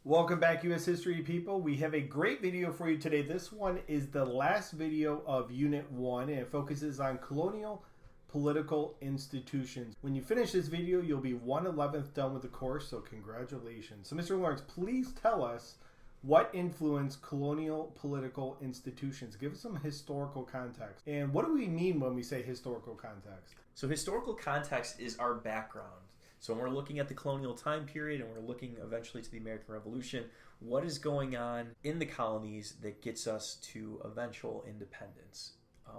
Welcome back, U.S. History people. We have a great video for you today. This one is the last video of Unit 1, and it focuses on colonial political institutions. When you finish this video, you'll be 1/11th done with the course, so congratulations. So, Mr. Lawrence, please tell us what influenced colonial political institutions. Give us some historical context. And what do we mean when we say historical context? So historical context is our background. So when we're looking at the colonial time period and we're looking eventually to the American Revolution, what is going on in the colonies that gets us to eventual independence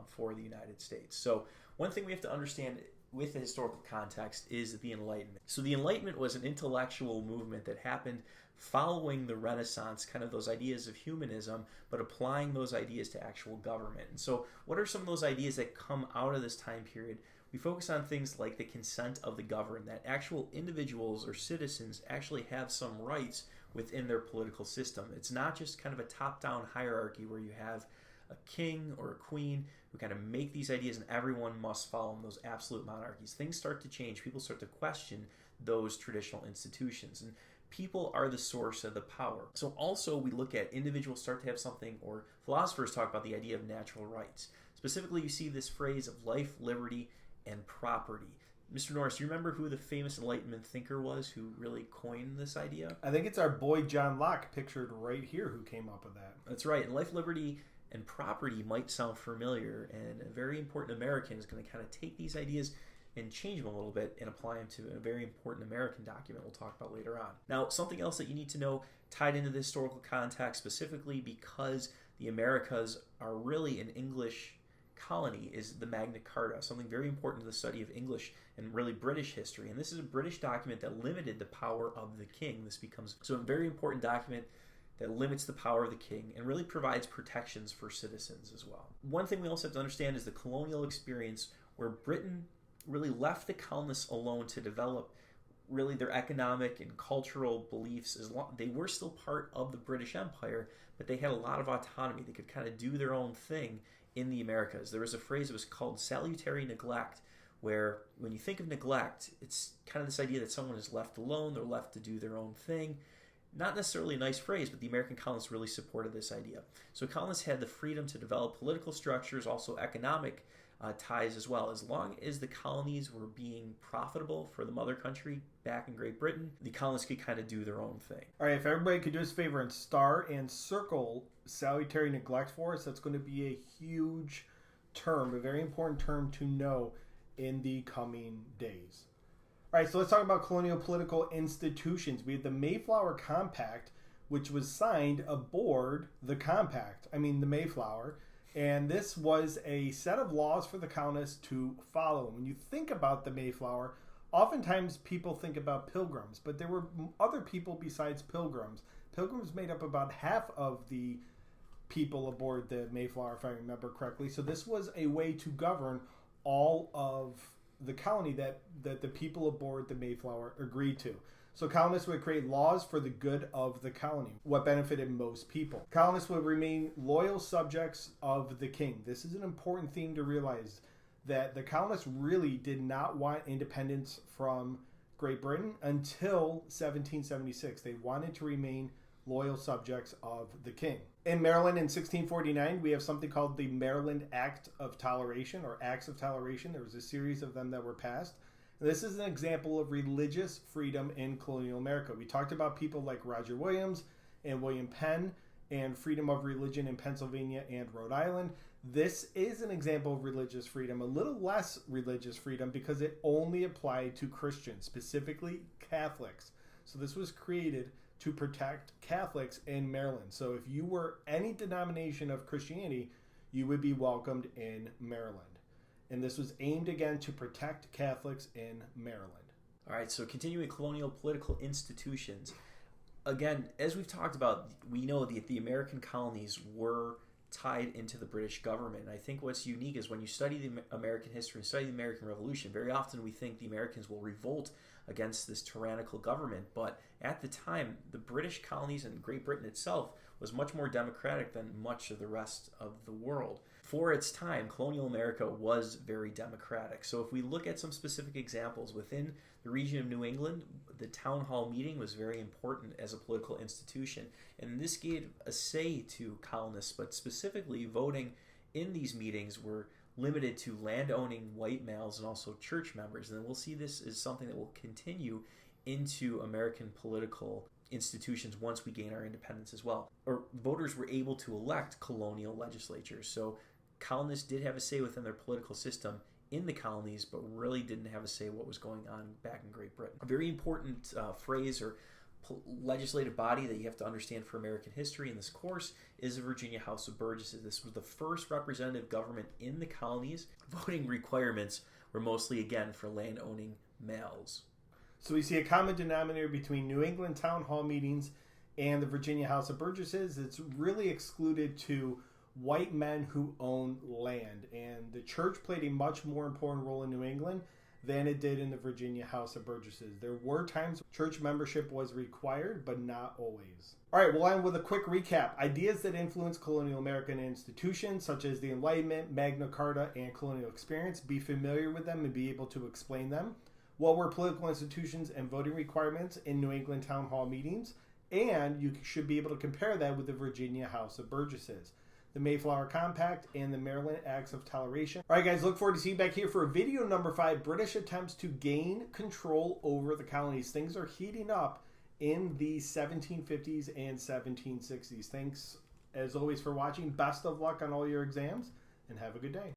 for the United States? So one thing we have to understand with the historical context is the Enlightenment. So the Enlightenment was an intellectual movement that happened following the Renaissance, kind of those ideas of humanism, but applying those ideas to actual government. And so what are some of those ideas that come out of this time period? We focus on things like the consent of the governed, that actual individuals or citizens actually have some rights within their political system. It's not just kind of a top-down hierarchy where you have a king or a queen who kind of make these ideas and everyone must follow them, those absolute monarchies. Things start to change. People start to question those traditional institutions. And people are the source of the power. So also we look at individuals start to have something, or philosophers talk about the idea of natural rights. Specifically, you see this phrase of life, liberty, and property. Mr. Norris, do you remember who the famous Enlightenment thinker was who really coined this idea? I think it's our boy John Locke, pictured right here, who came up with that. That's right. And life, liberty, and property might sound familiar, and a very important American is going to kind of take these ideas and change them a little bit and apply them to a very important American document we'll talk about later on. Now, something else that you need to know tied into the historical context, specifically because the Americas are really an English colony, is the Magna Carta, something very important to the study of English and really British history. And this is a British document that limited the power of the king. This becomes so a very important document that limits the power of the king and really provides protections for citizens as well. One thing we also have to understand is the colonial experience, where Britain really left the colonists alone to develop really their economic and cultural beliefs. They were still part of the British Empire, but they had a lot of autonomy. They could kind of do their own thing in the Americas. There was a phrase that was called salutary neglect, where when you think of neglect, it's kind of this idea that someone is left alone, they're left to do their own thing. Not necessarily a nice phrase, but the American colonists really supported this idea. So colonists had the freedom to develop political structures, also economic ties as well. As long as the colonies were being profitable for the mother country back in Great Britain, the colonists could kind of do their own thing. All right, if everybody could do us a favor and star and circle salutary neglect for us, that's going to be a huge term, a very important term to know in the coming days. All right, so let's talk about colonial political institutions. We have the Mayflower Compact, which was signed aboard the Mayflower. And this was a set of laws for the colonists to follow. When you think about the Mayflower, oftentimes people think about pilgrims, but there were other people besides pilgrims. Pilgrims made up about half of the people aboard the Mayflower, if I remember correctly. So this was a way to govern all of the colony that the people aboard the Mayflower agreed to. So colonists would create laws for the good of the colony, what benefited most people. Colonists would remain loyal subjects of the king. This is an important thing to realize, that the colonists really did not want independence from Great Britain until 1776. They wanted to remain loyal subjects of the king. In Maryland in 1649, we have something called the Maryland Act of Toleration, or Acts of Toleration. There was a series of them that were passed. This is an example of religious freedom in colonial America. We talked about people like Roger Williams and William Penn and freedom of religion in Pennsylvania and Rhode Island. This is an example of religious freedom, a little less religious freedom because it only applied to Christians, specifically Catholics. So this was created to protect Catholics in Maryland. So if you were any denomination of Christianity, you would be welcomed in Maryland. And this was aimed again to protect Catholics in Maryland. All right, so continuing colonial political institutions. Again, as we've talked about, we know that the American colonies were tied into the British government. And I think what's unique is when you study the American history and study the American Revolution, very often we think the Americans will revolt against this tyrannical government. But at the time, the British colonies and Great Britain itself was much more democratic than much of the rest of the world. For its time, colonial America was very democratic. So if we look at some specific examples within the region of New England, the town hall meeting was very important as a political institution. And this gave a say to colonists, but specifically voting in these meetings were limited to land-owning white males and also church members. And then we'll see this is something that will continue into American political institutions once we gain our independence as well. Or voters were able to elect colonial legislatures. So colonists did have a say within their political system in the colonies, but really didn't have a say what was going on back in Great Britain. A very important phrase or legislative body that you have to understand for American history in this course is the Virginia House of Burgesses. This was the first representative government in the colonies. Voting requirements were mostly, again, for land-owning males. So we see a common denominator between New England town hall meetings and the Virginia House of Burgesses. It's really excluded to white men who own land. And the church played a much more important role in New England than it did in the Virginia House of Burgesses. There were times church membership was required, but not always. All right, we'll end with a quick recap. Ideas that influence colonial American institutions, such as the Enlightenment, Magna Carta, and colonial experience. Be familiar with them and be able to explain them. What were political institutions and voting requirements in New England town hall meetings? And you should be able to compare that with the Virginia House of Burgesses, the Mayflower Compact, and the Maryland Acts of Toleration. All right, guys, look forward to seeing you back here for video number 5, British attempts to gain control over the colonies. Things are heating up in the 1750s and 1760s. Thanks, as always, for watching. Best of luck on all your exams, and have a good day.